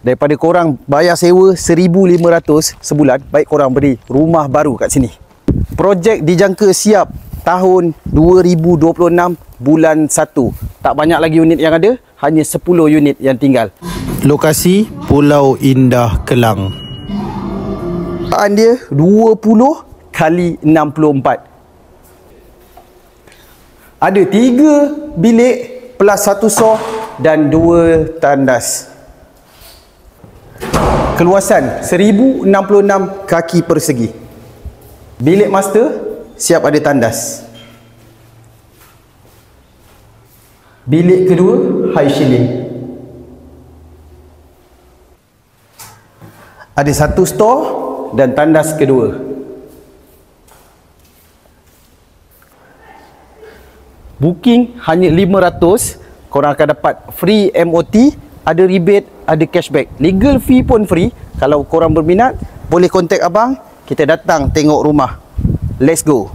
Daripada korang bayar sewa 1,500 sebulan, baik korang beri rumah baru kat sini. Projek dijangka siap tahun 2026 bulan 1. Tak banyak lagi unit yang ada, hanya 10 unit yang tinggal. Lokasi Pulau Indah Kelang. Taan dia 20 kali 64. Ada 3 bilik plus 1 sor dan 2 tandas. Keluasan 1066 kaki persegi. Bilik master siap ada tandas. Bilik kedua high ceiling. Ada 1 store dan tandas kedua. Booking hanya 500, korang akan dapat free MOT, ada rebate, ada cashback. Legal fee pun free. Kalau korang berminat, boleh contact abang, kita datang tengok rumah. Let's go.